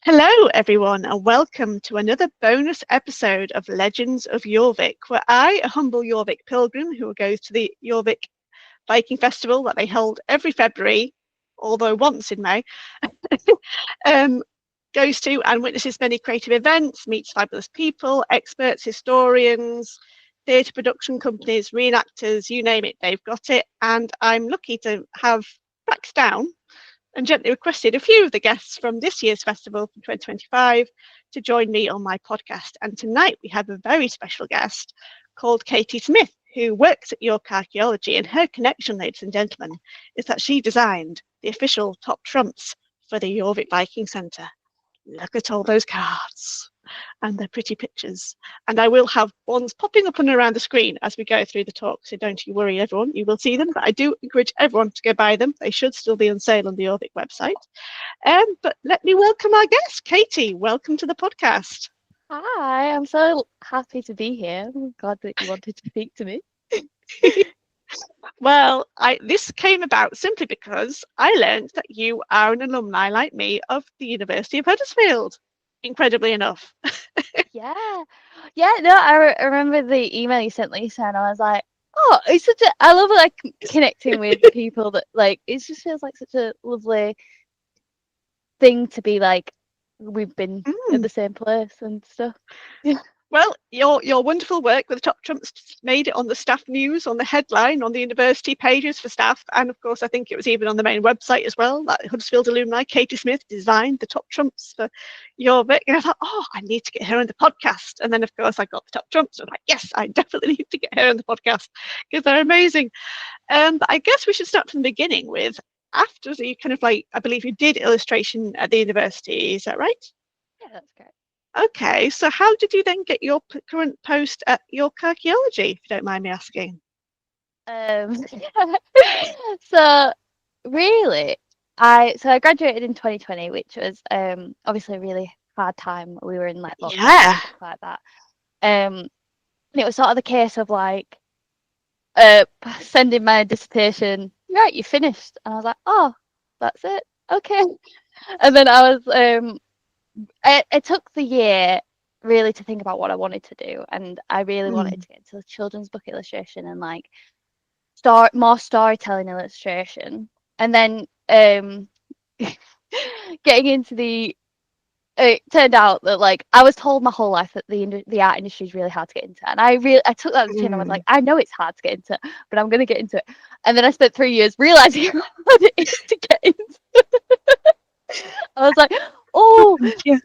Hello, everyone, and welcome to another bonus episode of Legends of Jorvik, where I, a humble Jorvik pilgrim who goes to the Jorvik Viking Festival that they hold every February, although once in May, um, goes to and witnesses many creative events, meets fabulous people, experts, historians, theatre production companies, reenactors, you name it, they've got it. And I'm lucky to have tracked down and gently requested a few of the guests from this year's festival from 2025 to join me on my podcast. And tonight we have a very special guest called Katie Smith, who works at York Archaeology, and her connection, ladies and gentlemen, is that she designed the official top trumps for the Jorvik Viking-Centre. Look at all those cards and their pretty pictures. And I will have ones popping up and around the screen as we go through the talk, so don't you worry, everyone, you will see them. But I do encourage everyone to go buy them. They should still be on sale on the Jorvik website. But let me welcome our guest. Katie, welcome to the podcast. Hi, I'm so happy to be here. I'm glad that you wanted to speak to me. Well, this came about simply because I learned that you are an alumni like me of the University of Huddersfield, incredibly enough. Yeah, no, I remember the email you sent Lisa, and I was like, oh, I love like connecting with people that it just feels like such a lovely thing to be like, we've been at the same place and stuff. Yeah. Well, your wonderful work with Top Trumps made it on the staff news, on the headline, on the university pages for staff, and of course I think it was even on the main website as well, that Huddersfield alumni Katie Smith designed the Top Trumps for Jorvik. And I thought, oh, I need to get her on the podcast. And then of course I got the Top Trumps. I'm like, yes, I definitely need to get her on the podcast because they're amazing. But I guess we should start from the beginning with, after you kind of I believe you did illustration at the university, is that right? Yeah, that's great. Okay, so how did you then get your current post at York Archaeology, if you don't mind me asking? So really, I graduated in 2020, which was obviously a really hard time. We were in like lockdown and stuff like that. And it was sort of the case of like sending my dissertation. Right, you finished, and I was like, oh, that's it, okay. And then I was it took the year really to think about what I wanted to do, and I really wanted to get into children's book illustration and like more storytelling illustration. And then getting into it turned out that like I was told my whole life that the art industry is really hard to get into, and I took that as a chin. I was like, I know it's hard to get into, but I'm gonna get into it. And then I spent 3 years realizing how hard it is to get into. I was like, oh, Yeah.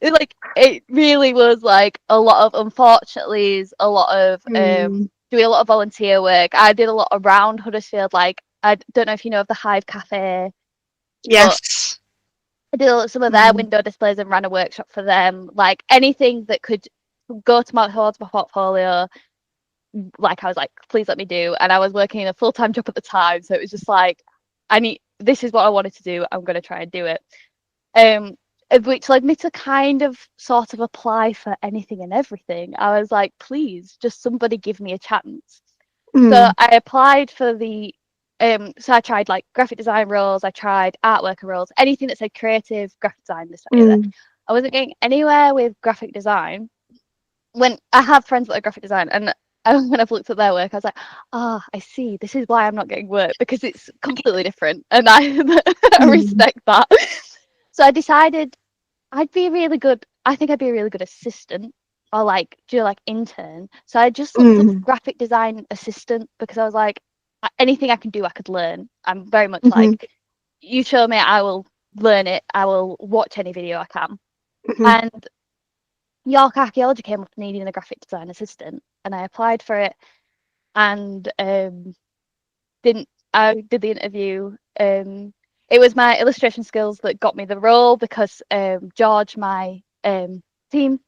it really was like a lot of, unfortunately, a lot of doing a lot of volunteer work. I did a lot around Huddersfield. Like, I don't know if you know of the Hive Cafe. Yes. I did some of their window displays and ran a workshop for them. Like anything that could go towards my portfolio, like I was like, please let me do. And I was working a full-time job at the time, so it was just like, this is what I wanted to do. I'm going to try and do it. Which led me to kind of sort of apply for anything and everything. I was like, please, just somebody give me a chance. So I applied for so I tried like graphic design roles, I tried art worker roles, anything that said creative graphic design, this idea. I wasn't getting anywhere with graphic design. When I have friends that are graphic design, and when I've looked at their work, I was like, I see, this is why I'm not getting work, because it's completely different, and I respect that. So I decided I think I'd be a really good assistant, or like do like intern. So I just looked up graphic design assistant, because I was like, anything I can do, I could learn. I'm very much like, you show me, I will learn it. I will watch any video I can. And York Archaeology came up needing a graphic design assistant, and I applied for it, and I did the interview. It was my illustration skills that got me the role, because George, my team,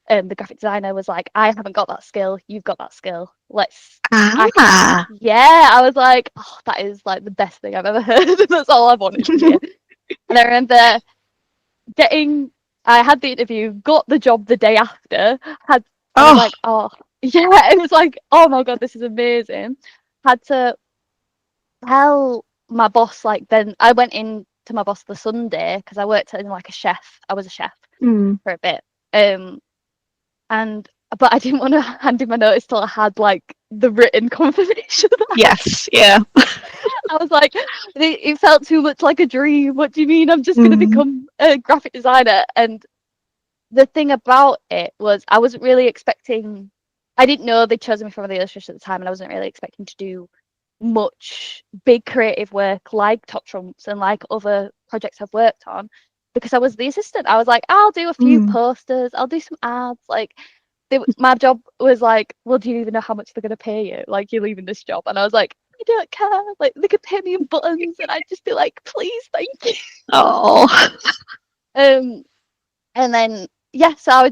the graphic designer, was like, I haven't got that skill, you've got that skill. I was like, oh, that is like the best thing I've ever heard. That's all I wanted to hear. And I remember I had the interview, got the job the day after, I was like, oh yeah, it was like, oh my god, this is amazing. Had to tell my boss, like, then I went in to my boss the Sunday because I worked in like a chef. I was a chef Mm. for a bit. But I didn't want to hand in my notice till I had like the written confirmation. Yes, yeah. I was like, it felt too much like a dream. What do you mean? I'm just going to Mm. become a graphic designer? And the thing about it was I wasn't really expecting, I didn't know they'd chosen me for the illustration at the time, and I wasn't really expecting to do much big creative work like Top Trumps and like other projects I've worked on because I was the assistant. I was like, I'll do a few Mm. posters, I'll do some ads. Like, my job was like, well, do you even know how much they're going to pay you? Like, you're leaving this job. And I was like, I don't care. Like, they could pay me in buttons. And I'd just be like, please, thank you. Oh. And then, yeah, so I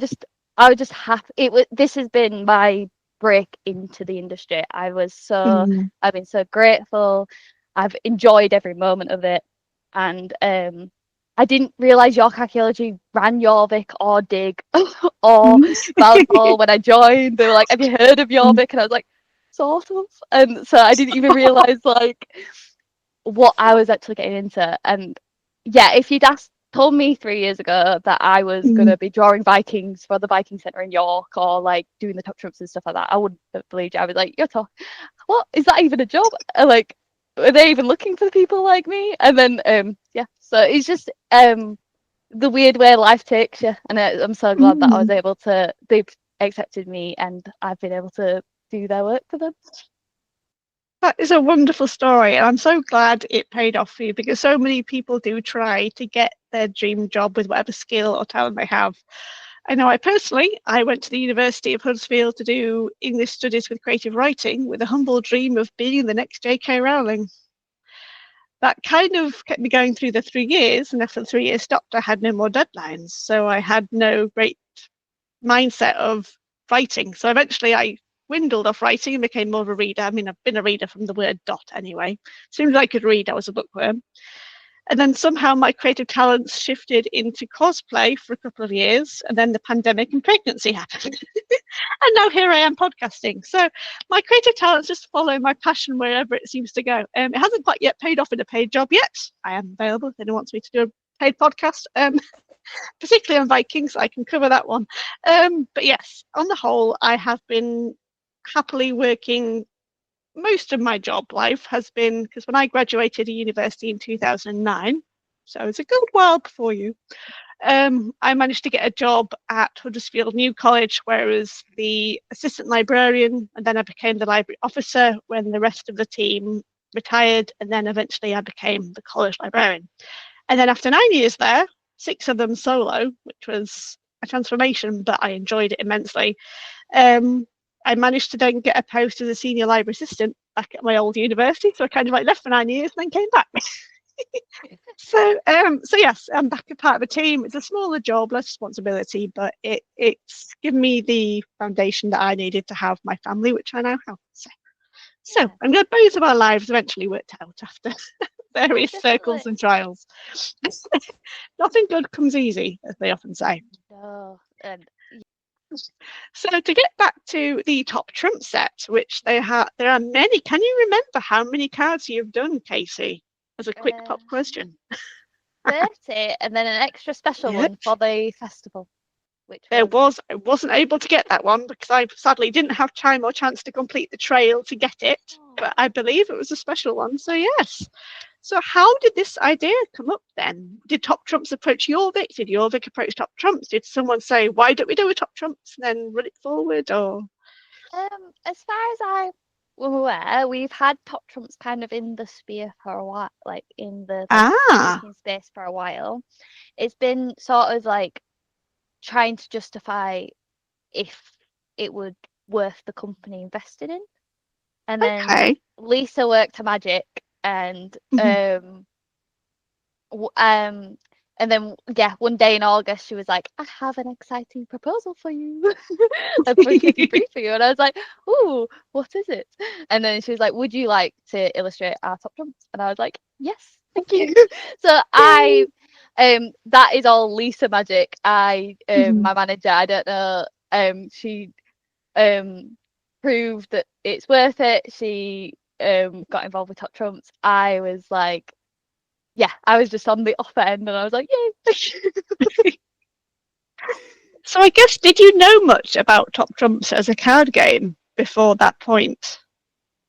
was just happy. This has been my break into the industry. Mm. I've been so grateful. I've enjoyed every moment of it. And I didn't realise York Archaeology ran Jorvik or Dig or Valhall when I joined. They were like, have you heard of Mm. Jorvik? And I was like, sort of. And so I didn't even realise like what I was actually getting into. And yeah, if you'd told me 3 years ago that I was Mm. gonna be drawing Vikings for the Viking-Centre in York or like doing the top trumps and stuff like that, I wouldn't have believed you. I was like, you're talking, what is that even a job? Like, are they even looking for people like me? And then yeah, so it's just the weird way life takes you, and I'm so glad that I was Mm. able to. They've accepted me, and I've been able to do their work for them. That is a wonderful story, and I'm so glad it paid off for you because so many people do try to get their dream job with whatever skill or talent they have. I know I went to the University of Huddersfield to do English studies with creative writing with a humble dream of being the next J.K. Rowling. That kind of kept me going through the 3 years, and after the 3 years stopped, I had no more deadlines. So I had no great mindset of writing. So eventually I dwindled off writing and became more of a reader. I mean, I've been a reader from the word dot anyway. As soon as I could read, I was a bookworm. And then somehow my creative talents shifted into cosplay for a couple of years, and then the pandemic and pregnancy happened. And now here I am podcasting. So my creative talents just follow my passion wherever it seems to go. It hasn't quite yet paid off in a paid job yet. I am available if anyone wants me to do a paid podcast, particularly on Vikings. I can cover that one. But yes, on the whole, I have been happily working. Most of my job life has been because when I graduated at university in 2009, so it's a good while before you, I managed to get a job at Huddersfield New College, where I was the assistant librarian, and then I became the library officer when the rest of the team retired, and then eventually I became the college librarian. And then after 9 years there, 6 of them solo, which was a transformation, but I enjoyed it immensely. I managed to then get a post as a senior library assistant back at my old university. So I kind of like left for 9 years and then came back. So yes, I'm back a part of a team. It's a smaller job, less responsibility, but it's given me the foundation that I needed to have my family, which I now have. So Yeah, I'm glad both of our lives eventually worked out after various circles definitely. and trials. Nothing good comes easy, as they often say. No, and So to get back to the top trump set, which there are many. Can you remember how many cards you've done, Casey? As a quick pop question. 30, and then an extra special Yeah, one for the festival, which there was was. I wasn't able to get that one because I sadly didn't have time or chance to complete the trail to get it. But I believe it was a special one. So yes. So how did this idea come up then? Did Top Trumps approach Jorvik? Did Jorvik approach Top Trumps? Did someone say, why don't we do a Top Trumps and then run it forward? Or as far as I was aware, we've had top trumps kind of in the sphere for a while, like in the like ah, Viking space for a while. It's been sort of like trying to justify if it would worth the company invested in. And then okay. Lisa worked to Magic, and Mhm. w- um and then yeah, one day in August she was like, I have an exciting proposal for you. A pretty brief for you. And I was like, ooh, what is it? And then she was like, would you like to illustrate our top trumps? And I was like, yes, thank you. So Yay. that is all Lisa Magic. Mhm. My manager, I don't know, she proved that it's worth it. She got involved with top trumps. I was like, yeah, I was just on the offer end, and I was like, yay. So I guess, did you know much about Top Trumps as a card game before that point?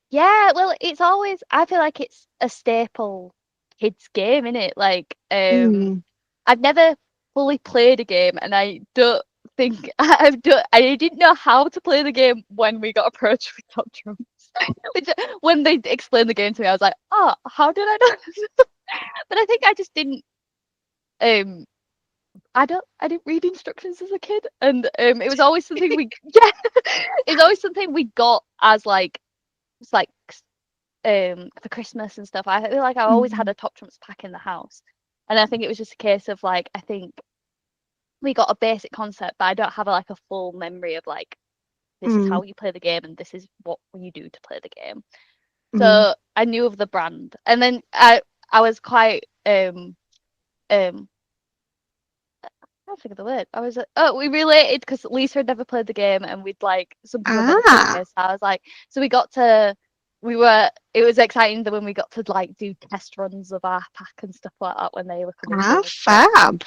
Yeah, well, it's always, I feel like it's a staple kids game, isn't it? Like, Mm. I've never fully played a game, and I don't think I didn't know how to play the game when we got approached with Top Trumps. Which, when they explained the game to me, I was like, oh, how did I know this? But I think I just didn't, um, I didn't read instructions as a kid, and it was always something we, yeah, it was always something we got as like, it's like for Christmas and stuff. I feel like I always had Mm. a Top Trumps pack in the house. And I think it was just a case of like, I think we got a basic concept, but I don't have like a full memory of like, this is Mm. how you play the game and this is what you do to play the game. Mm. So I knew of the brand. And then I was quite I can't think of the word. I was like, oh, we related because Lisa had never played the game and we'd like something we'd never played Ah, together. So I was like, so we got to, it was exciting that when we got to like do test runs of our pack and stuff like that when they were coming through and stuff. fab.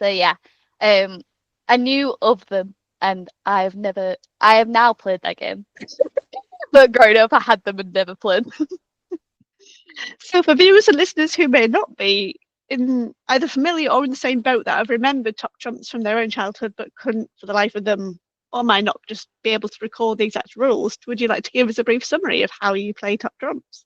So yeah, um, I knew of them and I have now played that game. But growing up, I had them and never played. So for viewers and listeners who may not be in either familiar or in the same boat that have remembered Top Trumps from their own childhood but couldn't for the life of them or might not just be able to recall the exact rules, would you like to give us a brief summary of how you play Top Trumps?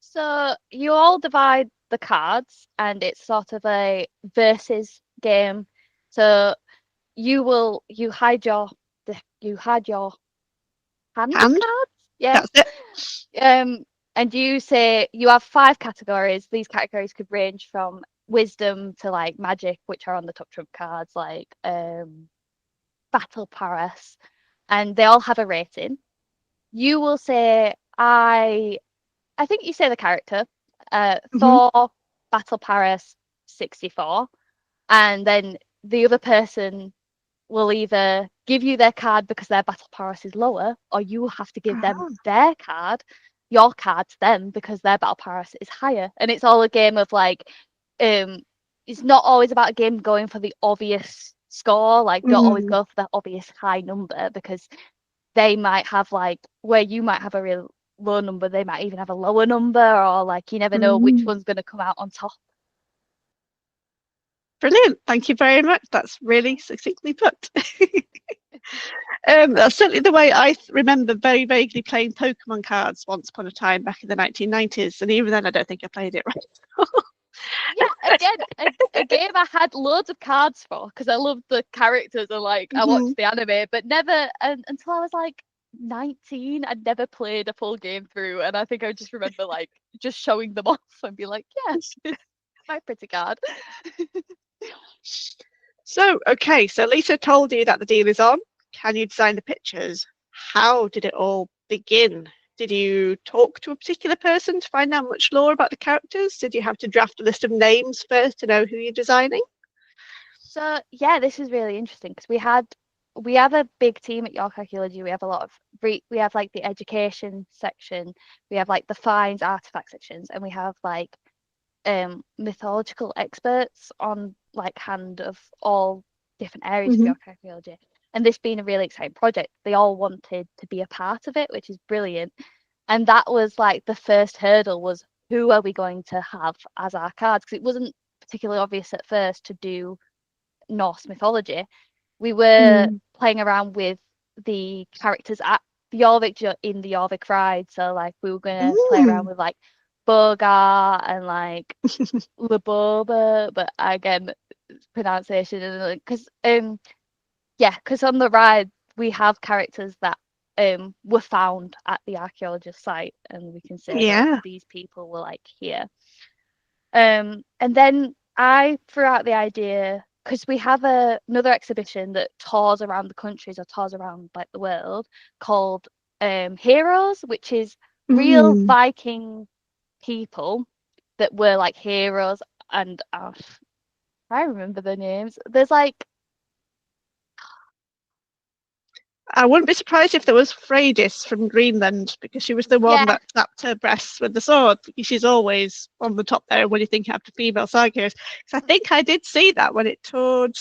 So you all divide the cards and it's sort of a versus game. So you hide you hide your hand of Hand? cards. Yeah. That's it. And you say you have 5 categories. These categories could range from wisdom to like magic, which are on the top trump cards, like battle prowess, and they all have a rating. You will say I think you say the character. Mm-hmm. Thor battle prowess 64, and then the other person will either give you their card because their battle prowess is lower, or you will have to give them Ah. their card, your card to them because their battle prowess is higher. And it's all a game of like, um, it's not always about a game going for the obvious score. Like, don't always Mm. go for the obvious high number because they might have like where you might have a real low number, they might even have a lower number, or like you never know which Mm. one's going to come out on top. Brilliant. Thank you very much. That's really succinctly put. That's certainly the way I remember very vaguely playing Pokemon cards once upon a time back in the 1990s. And even then, I don't think I played it right. Yeah, again, a game I had loads of cards for because I loved the characters and like I Mhm. watched the anime, but never until I was like 19, I'd never played a full game through, and I think I just remember like just showing them off and be like, yeah, it's my pretty card. So, okay, so Lisa told you that the deal is on. Can you design the pictures? How did it all begin? Did you talk to a particular person to find out much more about the characters? Did you have to draft a list of names first to know who you're designing? So yeah, this is really interesting because we have a big team at York Archaeology. We have a lot of we have like the education section, we have like the finds artifact sections, and we have like mythological experts on like hand of all different areas of Hmm. York Archaeology. And this being a really exciting project, they all wanted to be a part of it, which is brilliant. And that was like the first hurdle was who are we going to have as our cards? Because it wasn't particularly obvious at first to do Norse mythology. We were Mm. playing around with the characters at the Jorvik in the Jorvik ride. So like we were gonna play around Mm. with like Bogar and like Laboba, but again pronunciation and because yeah, because on the ride we have characters that were found at the archaeologist site, and we can say like Yeah. these people were like here. And then I threw out the idea because we have another exhibition that tours around the countries or tours around like the world called Heroes, which is real Mm. Viking people that were like heroes. And I remember the names. There's like I wouldn't be surprised if there was Freydis from Greenland, because she was the one Yeah, that snapped her breasts with the sword. She's always on the top there when you think after female side heroes. Because I think I did see that when it toured.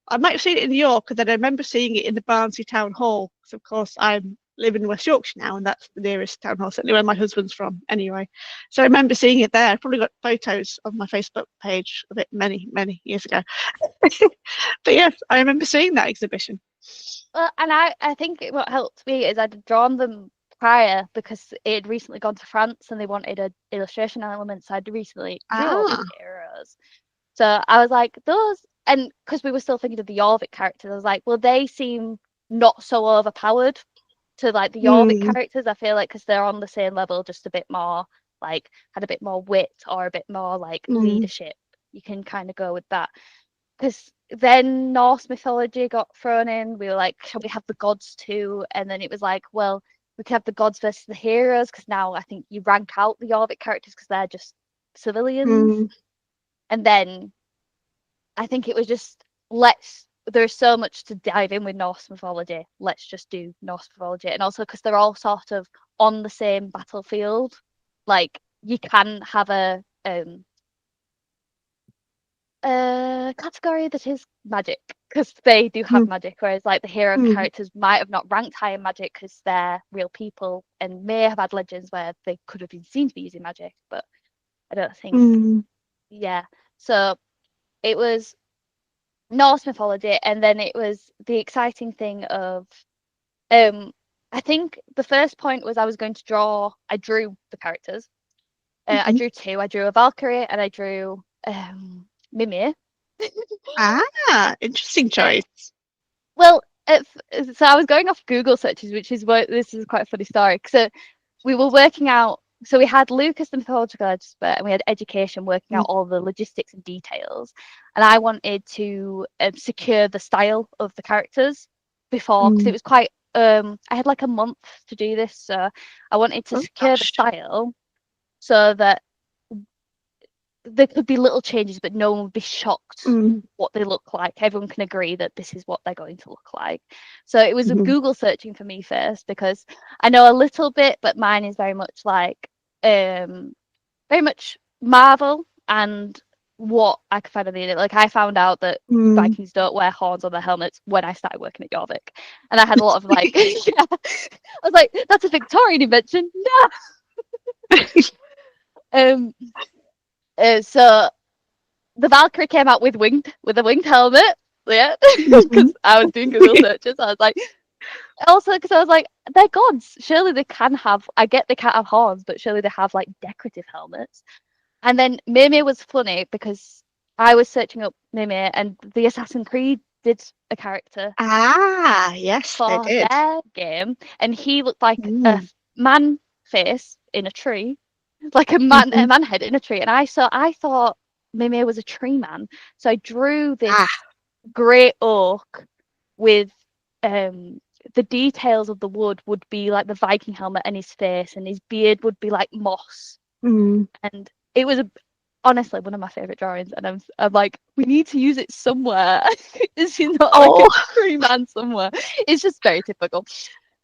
I might have seen it in York, and then I remember seeing it in the Barnsley Town Hall. Because of course I'm living in West Yorkshire now, and that's the nearest town hall, certainly where my husband's from. Anyway, so I remember seeing it there. I probably got photos on my Facebook page of it many, many years ago. But yes, I remember seeing that exhibition. well, and I think what helped me is I'd drawn them prior because it had recently gone to France and they wanted an illustration element. So I'd recently drew all these Ah. heroes. So I was like, those, and because we were still thinking of the Jorvik characters, I was like, well, they seem not so overpowered to like the Jorvik Mm, characters. I feel like because they're on the same level, just a bit more like had a bit more wit or a bit more like mm, leadership. You can kind of go with that. Because then Norse mythology got thrown in. We were like, shall we have the gods too? And then it was like, well, we could have the gods versus the heroes because now I think you rank out the Jorvik characters because they're just civilians. mm, And then I think it was just there's so much to dive in with Norse mythology. Let's just do Norse mythology. And also because they're all sort of on the same battlefield. Like you can have a category that is magic because they do have mm, magic, whereas like the hero mm, characters might have not ranked high in magic because they're real people and may have had legends where they could have been seen to be using magic, but I don't think, mm, yeah. So it was Norse mythology, and then it was the exciting thing of um I think the first point was I drew the characters. I mhm. drew two. I drew a Valkyrie and I drew Mimir. Interesting Uh, choice. Well, so I was going off Google searches, which is what this is quite a funny story. So we were working out. So we had Lucas, the mythological expert, and we had education working Mm, out all the logistics and details. And I wanted to secure the style of the characters before, because it mm. was quite. I had like a month to do this, so I wanted to Oh secure the gosh. style so that there could be little changes, but no one would be shocked Mm, what they look like. Everyone can agree that this is what they're going to look like. So it was a mhm, Google searching for me first because I know a little bit, but mine is very much like very much Marvel and what I could find on the internet. Like I found out that mm. Vikings don't wear horns on their helmets when I started working at Jorvik. And I had a lot of like yeah. I was like, that's a Victorian invention. No. Um so the Valkyrie came out with a winged helmet. Yeah, Mhm. because I was doing Google searches. I was like, also because I was like, they're gods. Surely they can have. I get they can't have horns, but surely they have like decorative helmets. And then Mimir was funny because I was searching up Mimir, and the Assassin's Creed did a character Yes, they for did. their game, and he looked like a Mm, man face in a tree, like a mhm. man head in a tree. And I thought Mimir was a tree man, so I drew Ah, this great oak with um the details of the wood would be like the Viking helmet and his face, and his beard would be like moss. mm. And it was honestly one of my favorite drawings. And I'm like, we need to use it somewhere. Is he not like a Oh. tree man somewhere? It's just very typical.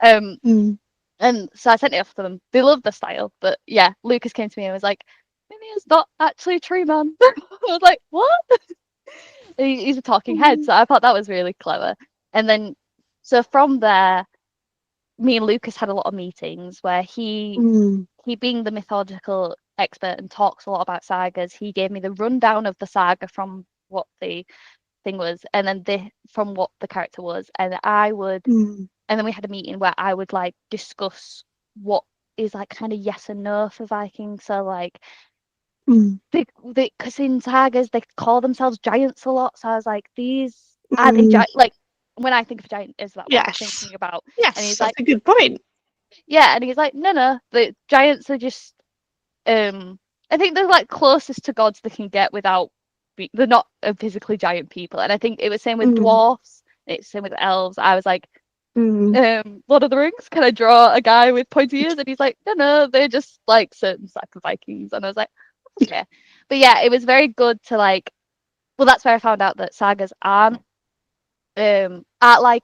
Um, Mm, and so I sent it off to them. They loved the style, but yeah, Lucas came to me and was like, Mimir's not actually a tree man. I was like, what? He's a talking head, mm, so I thought that was really clever. And then, so from there, me and Lucas had a lot of meetings where mm, he being the mythological expert and talks a lot about sagas, he gave me the rundown of the saga from what the thing was, and then from what the character was, and mm, and then we had a meeting where I would like discuss what is like kind of yes and no for Vikings. So like mm, because in sagas they call themselves giants a lot. So I was like, these are they mm. like when I think of giant, is that what I'm Yes. thinking about? And Yes, he's that's like, a good point. yeah, and he's like, no, the giants are just I think they're like closest to gods they can get without they're not physically giant people. And I think it was same with Mm, dwarfs, it's same with elves. I was like, mm, Lord of the Rings, can I draw a guy with pointy ears? And he's like, no, they're just like certain type of Vikings. And I was like, okay. But yeah, it was very good to like, well, that's where I found out that sagas aren't like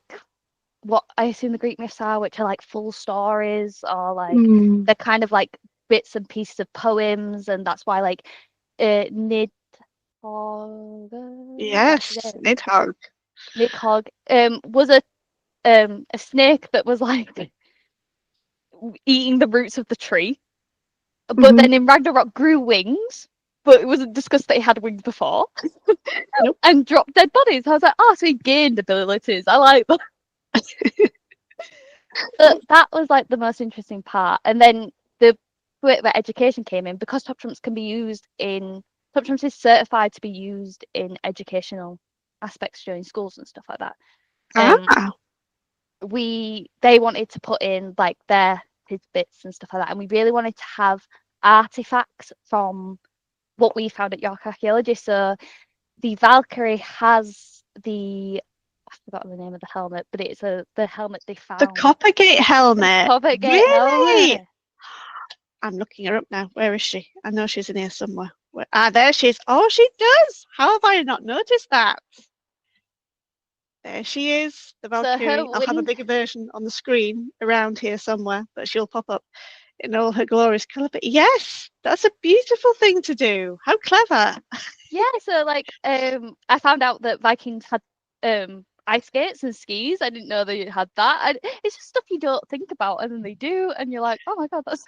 what I assume the Greek myths are, which are like full stories or like Mm. they're kind of like bits and pieces of poems, and that's why like Nidhogg, Yes, Nidhogg. Nidhogg was a snake that was like eating the roots of the tree, but Mm-hmm. then in Ragnarok grew wings, but it wasn't discussed that he had wings before, Nope. and dropped dead bodies. I was like, oh, so he gained abilities. I like that. But that was like the most interesting part. And then the bit where education came in, because top trumps can be used in top trumps is certified to be used in educational aspects during schools and stuff like that. Ah. They wanted to put in like their tidbits and stuff like that, and we really wanted to have artifacts from what we found at York Archaeology. So the Valkyrie has I forgot the name of the helmet, but it's the helmet they The found. Coppergate helmet. Coppergate Really? helmet. I'm looking her up now. Where is she? I know she's in here somewhere. There she is. Oh, she does. How have I not noticed that? There she is, the So her Valkyrie. I'll have a wing, bigger version on the screen around here somewhere, but she'll pop up in all her glorious colour. But yes, that's a beautiful thing to do. How clever. yeah. So like, I found out that Vikings had ice skates and skis. I didn't know they had that. It's just stuff you don't think about, and then they do, and you're like, oh my god, that's.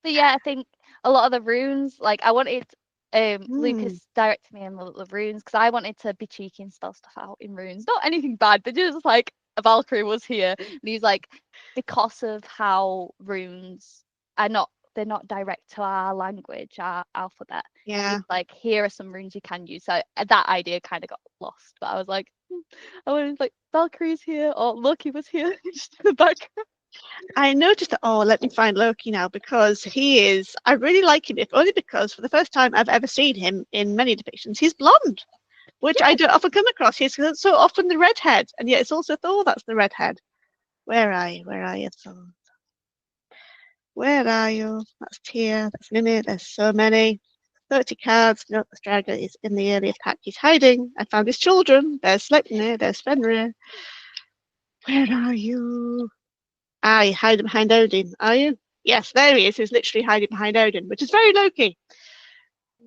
But yeah, I think a lot of the runes, like I wanted Mm, Lucas directed me on the runes because I wanted to be cheeky and spell stuff out in runes. Not anything bad, but just like a Valkyrie was here. And he's like, because of how runes are not they're not direct to our language, our alphabet. yeah. He's like, here are some runes you can use. So that idea kind of got lost. But I was like, I was like, Valkyrie's here or Loki was here just in the background. I noticed that. Oh, let me find Loki now because I really like him, if only because for the first time I've ever seen him in many depictions, he's blonde, which I Yeah. don't often come across. He's so often the redhead, and yet it's also Thor that's the redhead. Where are you? Where are you, Thor? Where are you? That's Tyr, that's Mimir, there's so many. 30 cards. No, the Dragon is in the early attack. He's hiding. I found his children. There's Sleipnir, there's Fenrir. Where are you? You hiding behind Odin, are you? Yes, there he is. He's literally hiding behind Odin, which is very Loki.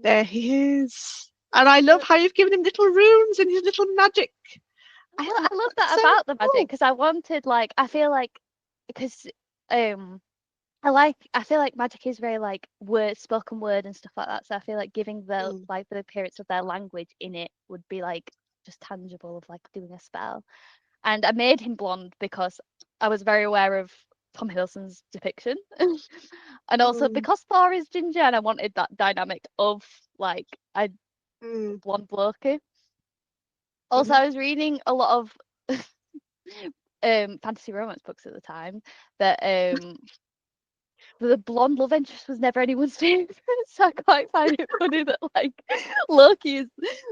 There he is. And I love how you've given him little runes and his little magic. I love that So about the magic cool. because I wanted like I feel like because um I feel like magic is very like spoken word and stuff like that. So I feel like giving the Mm, like the appearance of their language in it would be like just tangible of like doing a spell. And I made him blonde because I was very aware of Tom Hiddleston's depiction. And also mm, because Thor is ginger and I wanted that dynamic of like a mm, blonde Loki. Also, mhm. I was reading a lot of fantasy romance books at the time that the blonde love interest was never anyone's favorite. So I quite find it funny that like Loki is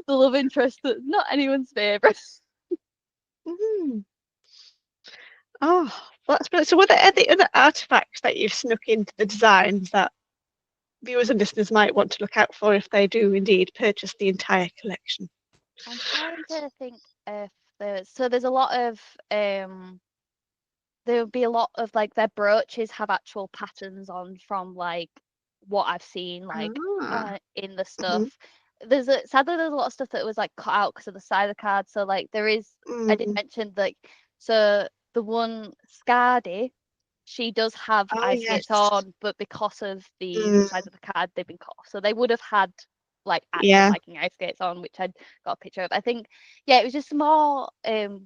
the love interest that's not anyone's favorite. Mm. Oh, well, that's brilliant. So, were there any other artifacts that you've snuck into the designs that viewers and listeners might want to look out for if they do indeed purchase the entire collection? I'm trying to think if there's a lot of there would be a lot of like their brooches have actual patterns on from like what I've seen like Ah, in the mhm, stuff. Sadly there's a lot of stuff that was like cut out because of the side of the card. So like I did mm. mention like so the one Scardy, she does have Oh, ice skates yes. on, but because of the Mm, size of the card, they've been cut off. So they would have had like actual yeah. Viking ice skates on, which I'd got a picture of. I think, yeah, it was just more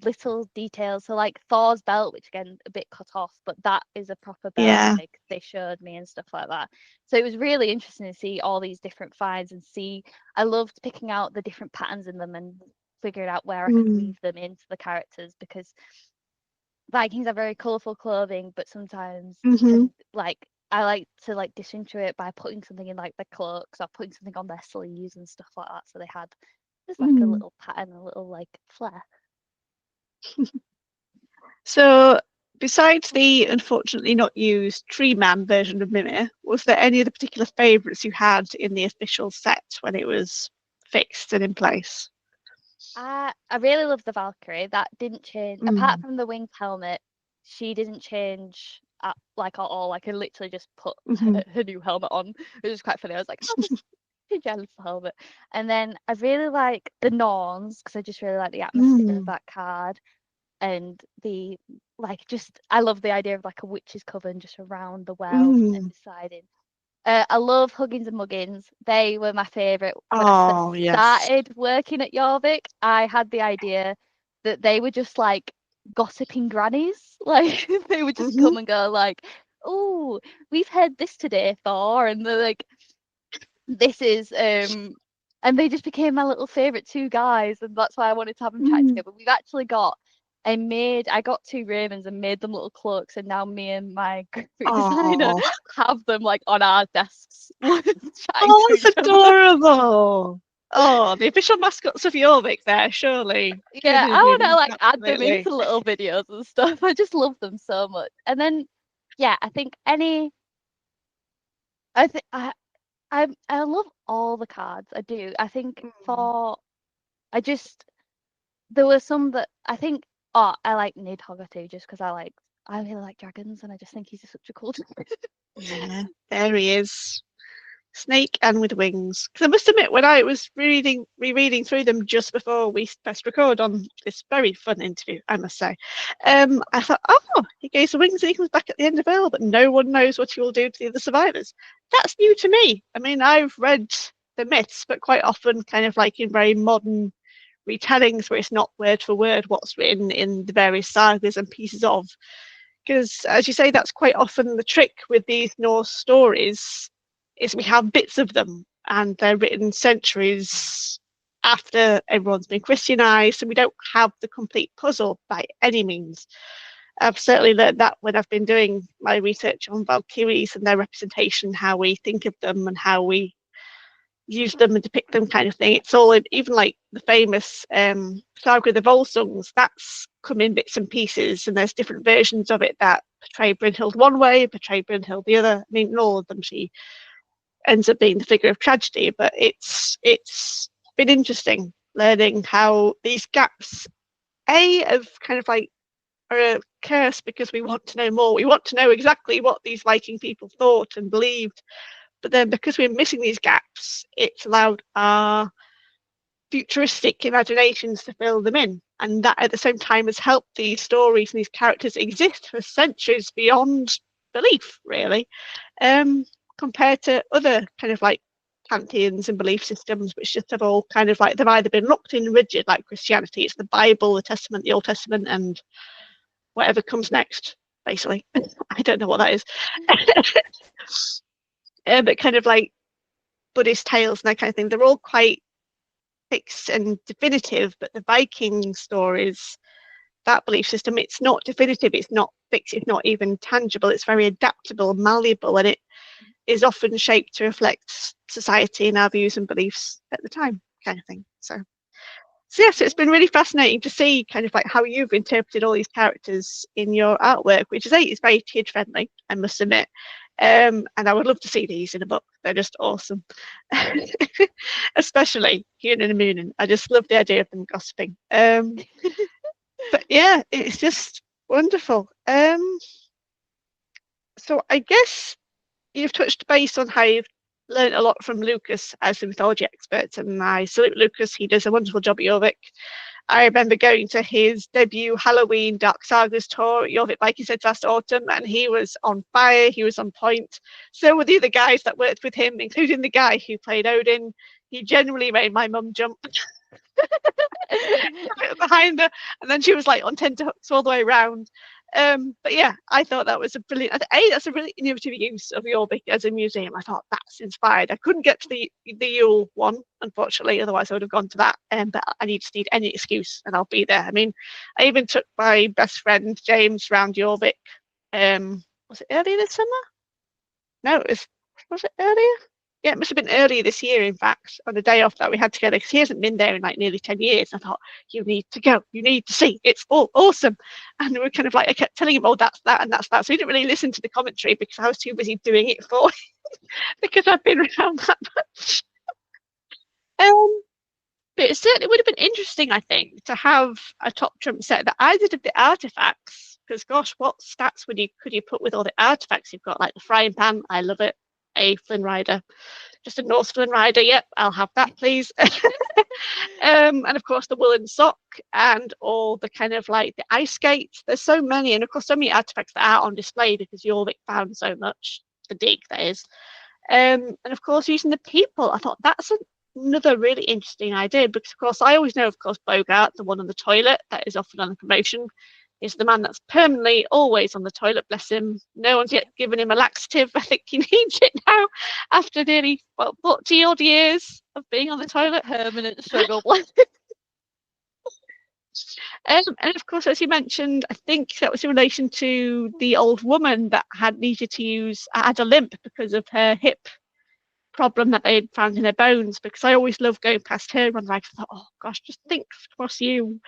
little details. So like Thor's belt, which again a bit cut off, but that is a proper belt. Yeah. Like they showed me and stuff like that. So it was really interesting to see all these different finds and see. I loved picking out the different patterns in them and figuring out where I could Mm, weave them into the characters because Vikings have very colourful clothing, but sometimes hmm. can like I like to like disintegrate by putting something in like their cloaks or putting something on their sleeves and stuff like that. So they had just like a Mm. little pattern, a little like flair. So, besides the unfortunately not used Tree Man version of Mimir, was there any other particular favourites you had in the official set when it was fixed and in place? I really love the Valkyrie. That didn't change. Apart from the winged helmet, she didn't change like at all. Like I literally just put her new helmet on, which was quite funny. I was like, oh, just jealous of the helmet. And then I really like the Norns because I just really like the atmosphere of that card. And the I love the idea of like a witch's coven just around the well and deciding. I love Huggins and Muggins. They were my favourite when I Oh, yes. started working at Jorvik. I had the idea that they were just like gossiping grannies. Like they would just come and go like, "Oh, we've heard this today, Thor," and they're like, "This is." And they just became my little favourite two guys, and that's why I wanted to have them chat together. We've actually got. I got two ravens and made them little cloaks, and now me and my graphic designer have them like on our desks. Oh, that's adorable. Oh, the official mascots of Jorvik there, surely. Yeah, I want to like add them into little videos and stuff. I just love them so much. And then, yeah, I think I love all the cards. I do. I think there were some that I think. Oh, I like Nidhogger too, just because I really like dragons, and I just think he's such a cool. Yeah, there he is. Snake and with wings. Because I must admit, when I was rereading through them just before we pressed record on this very fun interview, I must say, I thought, oh, he goes the wings and he comes back at the end of Earl, but no one knows what he will do to the other survivors. That's new to me. I mean, I've read the myths, but quite often kind of like in very modern retellings where it's not word for word what's written in the various sagas and pieces of. Because, as you say, that's quite often the trick with these Norse stories is we have bits of them and they're written centuries after everyone's been Christianized, and we don't have the complete puzzle by any means. I've certainly learned that when I've been doing my research on Valkyries and their representation, how we think of them and how we use them and depict them kind of thing. It's all in, even like the famous Saga of the Volsungs, that's come in bits and pieces, and there's different versions of it that portray Brynhild one way, portray Brynhild the other. I mean, in all of them, she ends up being the figure of tragedy, but it's been interesting learning how these gaps, of kind of like are a curse because we want to know more. We want to know exactly what these Viking people thought and believed, but then because we're missing these gaps, it's allowed our futuristic imaginations to fill them in. And that at the same time has helped these stories and these characters exist for centuries beyond belief, really, compared to other kind of like pantheons and belief systems, which just have all kind of like they've either been locked in rigid, like Christianity, it's the Bible, the Testament, the Old Testament, and whatever comes next, basically. I don't know what that is. But kind of like Buddhist tales and that kind of thing, they're all quite fixed and definitive, but the Viking stories, that belief system, it's not definitive, it's not fixed, it's not even tangible, it's very adaptable, malleable, and it is often shaped to reflect society and our views and beliefs at the time, kind of thing. So yes, it's been really fascinating to see kind of like how you've interpreted all these characters in your artwork, which is very kid friendly, I must admit. And I would love to see these in a book. They're just awesome. Especially Hugin and Moonin. I just love the idea of them gossiping. But yeah, it's just wonderful. So I guess you've touched base on how you've learned a lot from Lucas as a mythology expert, and I salute Lucas. He does a wonderful job at Jorvik. I remember going to his debut Halloween Dark Sagas tour at Jorvik Viking-Centre last autumn, and he was on fire, he was on point. So were the other guys that worked with him, including the guy who played Odin. He generally made my mum jump behind her, and then she was like on tenterhooks all the way around. But yeah, I thought that was a brilliant. That's a really innovative use of Jorvik as a museum. I thought that's inspired. I couldn't get to the Yule one, unfortunately, otherwise I would have gone to that. But I just need any excuse, and I'll be there. I mean, I even took my best friend James round Jorvik. Was it earlier this summer? No, was it earlier? Yeah, it must have been earlier this year, in fact, on the day off that we had together, because he hasn't been there in like nearly 10 years. I thought, you need to go, you need to see, it's all awesome. And we were kind of like, I kept telling him, oh, that's that and that's that. So he didn't really listen to the commentary because I was too busy doing it for him because I've been around that much. But it certainly would have been interesting, I think, to have a top trump set that either did the artifacts, because gosh, what stats could you put with all the artifacts you've got, like the frying pan? I love it. A Flynn Rider, just a Norse Flynn Rider. Yep, I'll have that, please. And of course the woolen sock and all the kind of like the ice skates. There's so many, and of course so many artifacts that are on display because Jorvik found so much. The dig, that is. And of course using the people, I thought that's another really interesting idea, because of course I always know, of course, Bogart, the one on the toilet that is often on the promotion, is the man that's permanently always on the toilet. Bless him. No one's yet given him a laxative. I think he needs it now after nearly 40 odd years of being on the toilet. Permanent struggle. And of course, as you mentioned, I think that was in relation to the old woman that had a limp because of her hip problem that they had found in her bones, because I always love going past her on rides. I thought, oh gosh, just think across you.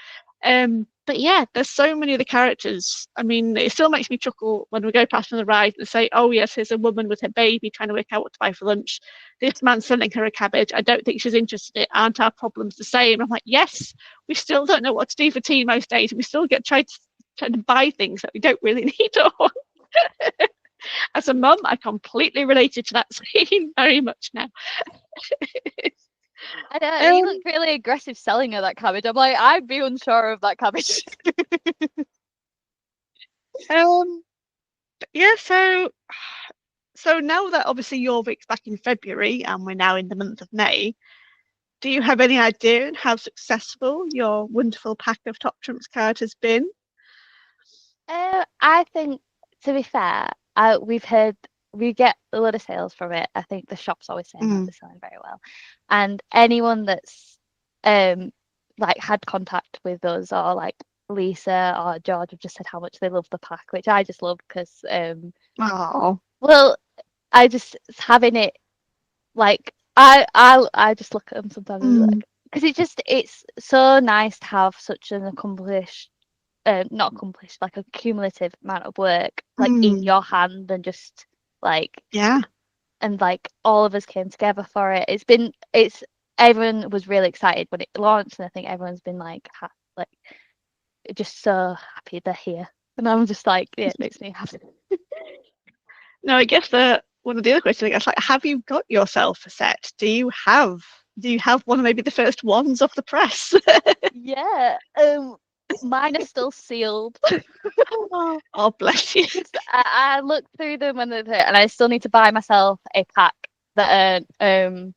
But yeah, there's so many of the characters. I mean, it still makes me chuckle when we go past on the ride and say, oh yes, here's a woman with her baby trying to work out what to buy for lunch. This man's selling her a cabbage. I don't think she's interested in it. Aren't our problems the same? I'm like, yes, we still don't know what to do for tea most days. And we still get trying to buy things that we don't really need or want. As a mum, I completely related to that scene very much now. I know, you look really aggressive selling her that cabbage. I'm like, I'd be unsure of that cabbage. Yeah, so now that obviously Jorvik's back in February and we're now in the month of May, do you have any idea how successful your wonderful pack of Top Trumps cards has been? I think, to be fair, we get a lot of sales from it. I think the shop's always saying that they're selling very well, and anyone that's like had contact with us, or like Lisa or George, have just said how much they love the pack, which I just love, because well, I just having it, like I just look at them sometimes and like, because it's so nice to have such an accomplished, not accomplished, like a cumulative amount of work like in your hand, and just like, yeah, and like all of us came together for it. Everyone was really excited when it launched, and I think everyone's been like just so happy they're here, and I'm just like, yeah, it makes me happy. No, I guess one of the other questions, I guess, like, have you got yourself a set? Do you have one of maybe the first ones off the press? Yeah, mine are still sealed. Oh, bless you. I looked through them and I still need to buy myself a pack that are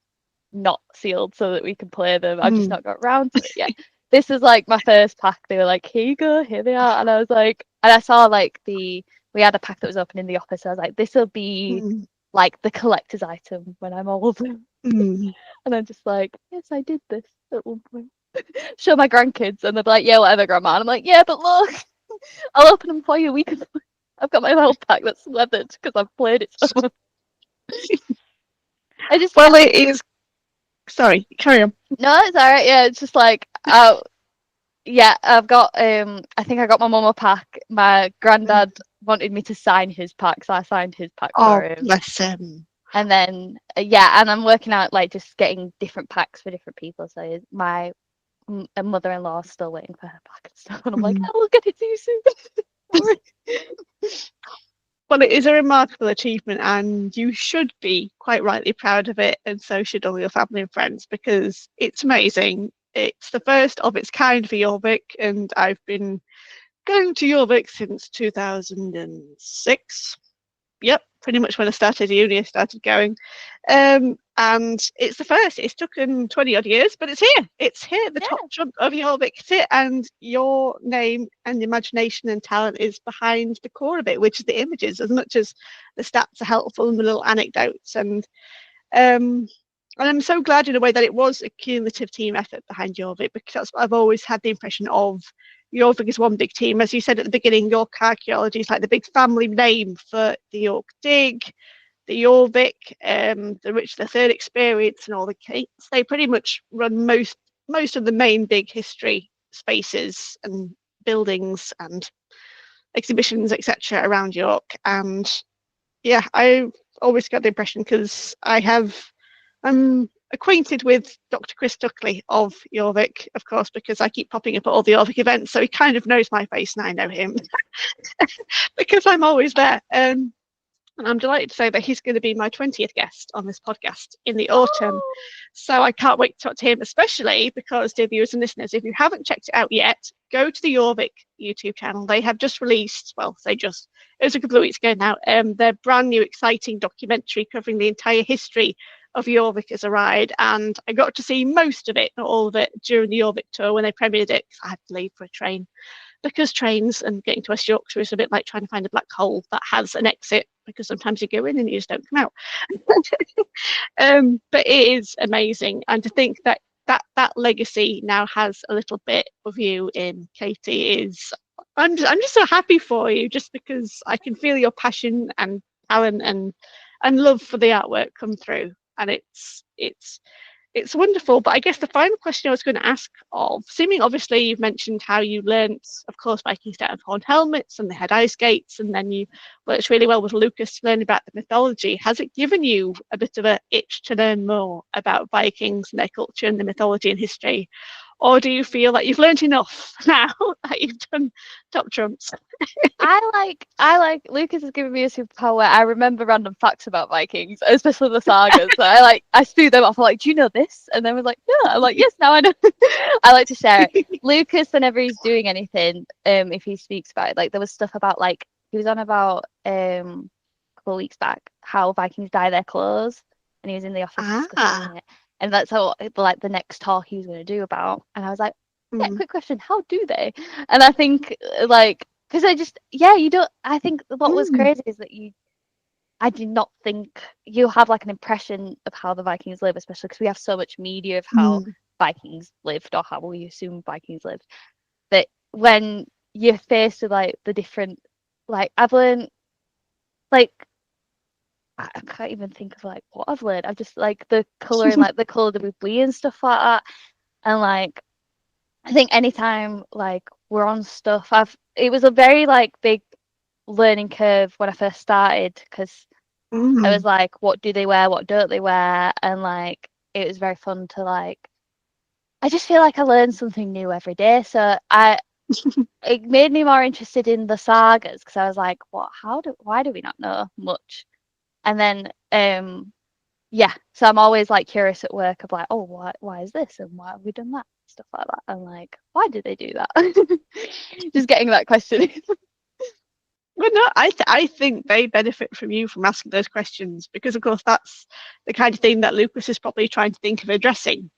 not sealed so that we can play them. I've just not got around to it yet. This is like my first pack. They were like, here you go, here they are. And I was like, and I saw like we had a pack that was open in the office. So I was like, this will be like the collector's item when I'm older. And I'm just like, yes, I did this at one point. Show my grandkids, and they're like, yeah, whatever, grandma. And I'm like, yeah, but look, I'll open them for you. I've got my little pack that's weathered because I've played it so much. It is. Sorry, carry on. No, it's all right. Yeah, it's just like, yeah, I've got. I think I got my mum a pack. My granddad wanted me to sign his pack, so I signed his pack for him. Bless him. And then and I'm working out like just getting different packs for different people. So my mother-in-law is still waiting for her pack and stuff, and I'm like, I will get it to you soon. Well, it is a remarkable achievement, and you should be quite rightly proud of it, and so should all your family and friends, because it's amazing. It's the first of its kind for Jorvik, and I've been going to Jorvik since 2006. Yep, pretty much when I started uni, I started going. And it's the first. It's taken 20 odd years, but it's here. It's here. The top trump of Jorvik. It's it, and your name and imagination and talent is behind the core of it, which is the images, as much as the stats are helpful and the little anecdotes. And I'm so glad in a way that it was a cumulative team effort behind Jorvik, because that's what I've always had the impression of. Jorvik is one big team. As you said at the beginning, York Archaeology is like the big family name for the York Dig, the Jorvik, the Rich the Third experience, and all the Cates. They pretty much run most of the main big history spaces and buildings and exhibitions, etc., around York. And yeah, I've always got the impression, because I'm acquainted with Dr. Chris Duckley of Jorvik, of course, because I keep popping up at all the Jorvik events, so he kind of knows my face and I know him because I'm always there. And I'm delighted to say that he's going to be my 20th guest on this podcast in the autumn. Oh. So I can't wait to talk to him, especially because, dear viewers and listeners, if you haven't checked it out yet, go to the Jorvik YouTube channel. They have just released, it was a couple of weeks ago now, their brand new exciting documentary covering the entire history of Jorvik as a ride. And I got to see most of it, not all of it, during the Jorvik tour when they premiered it, because I had to leave for a train. Because trains and getting to West Yorkshire is a bit like trying to find a black hole that has an exit, because sometimes you go in and you just don't come out. But it is amazing, and to think that legacy now has a little bit of you in, Katie, is I'm just so happy for you, just because I can feel your passion and talent and love for the artwork come through, and it's wonderful. But I guess the final question I was going to ask seeming obviously you've mentioned how you learnt, of course, Viking-Centre of horn helmets and they had ice skates, and then you worked really well with Lucas to learn about the mythology. Has it given you a bit of an itch to learn more about Vikings and their culture and the mythology and history? Or do you feel like you've learned enough now that you've done top trumps? I like Lucas has given me a superpower. I remember random facts about Vikings, especially the sagas. So I spew them off. I'm like, do you know this? And then we're like, yeah. I'm like, yes, now I know. I like to share it. Lucas, whenever he's doing anything, if he speaks about it, like there was stuff about, like, he was on about a couple of weeks back how Vikings dye their clothes, and he was in the office discussing it. And that's how, like, the next talk he was going to do about. And I was like, yeah, quick question, how do they? And I think, like, because I think what was crazy is that I did not think you have like an impression of how the Vikings live, especially because we have so much media of how Vikings lived, or how we assume Vikings lived, that when you're faced with like the different, like, I've learned, like, I can't even think of like what I've learned. I've just like the colour and like the colour that we bleed and stuff like that. And like, I think anytime like we're on stuff, it was a very like big learning curve when I first started, because I was like, what do they wear? What don't they wear? And like, it was very fun to like, I just feel like I learned something new every day. So it made me more interested in the sagas, because I was like, why do we not know much? And then, so I'm always like curious at work of like, oh, why is this? And why have we done that? Stuff like that. I'm like, why did they do that? Just getting that question. Well, no, I think they benefit from you from asking those questions, because of course that's the kind of thing that Lucas is probably trying to think of addressing,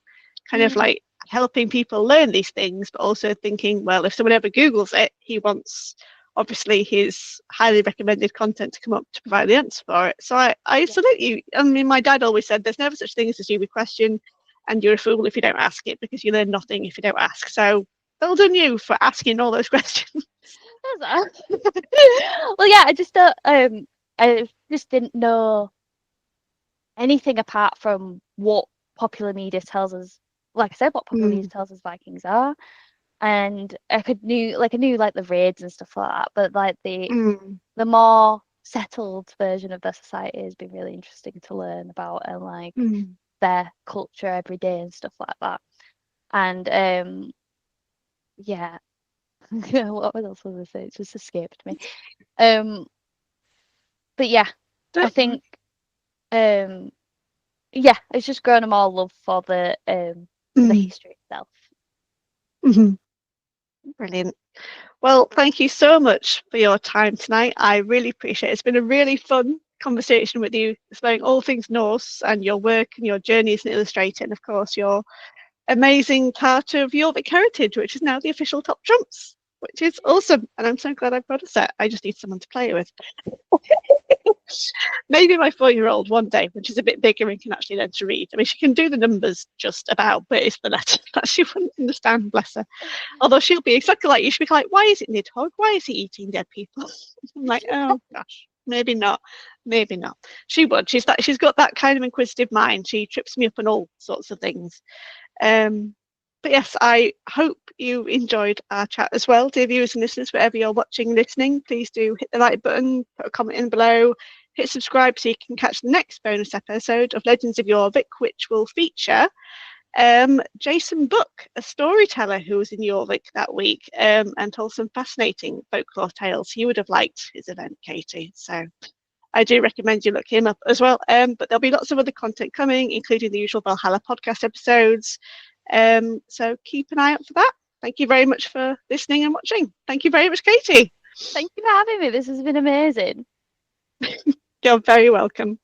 kind of like helping people learn these things, but also thinking, well, if someone ever Googles it, he wants obviously his highly recommended content to come up to provide the answer for it. So I salute you. I mean, my dad always said there's never such thing as a stupid question, and you're a fool if you don't ask it, because you learn nothing if you don't ask. So well done you for asking all those questions. Well, yeah, I just don't, I just didn't know anything apart from what popular media tells us. Like I said, what popular media tells us Vikings are, and I knew like the raids and stuff like that. But like the more settled version of their society has been really interesting to learn about, and like their culture every day and stuff like that. And yeah. What else was I say? It just escaped me. But yeah, I think it's just grown a more love for the history itself. Brilliant. Well, thank you so much for your time tonight. I really appreciate it. It's been a really fun conversation with you, exploring all things Norse and your work and your journey as an illustrator, and of course your amazing part of Jorvik Heritage, which is now the official Top Trumps, which is awesome. And I'm so glad I've got a set. I just need someone to play with. Maybe my 4-year-old one day, when she's a bit bigger and can actually learn to read. I mean, she can do the numbers just about, but it's the letters that she wouldn't understand, bless her. Although she'll be exactly like you. She'll be like, why is it Nidhogg? Why is he eating dead people? I'm like, oh gosh, maybe not. Maybe not. She would. She's got that kind of inquisitive mind. She trips me up on all sorts of things. But yes, I hope you enjoyed our chat as well, dear viewers and listeners. Wherever you're watching and listening, please do hit the like button, put a comment in below, hit subscribe so you can catch the next bonus episode of Legends of Jorvik, which will feature Jason Book, a storyteller who was in Jorvik that week and told some fascinating folklore tales. You would have liked his event, Katie. So I do recommend you look him up as well. But there'll be lots of other content coming, including the usual Valhalla podcast episodes. So keep an eye out for that. Thank you very much for listening and watching. Thank you very much, Katie. Thank you for having me. This has been amazing. You're very welcome.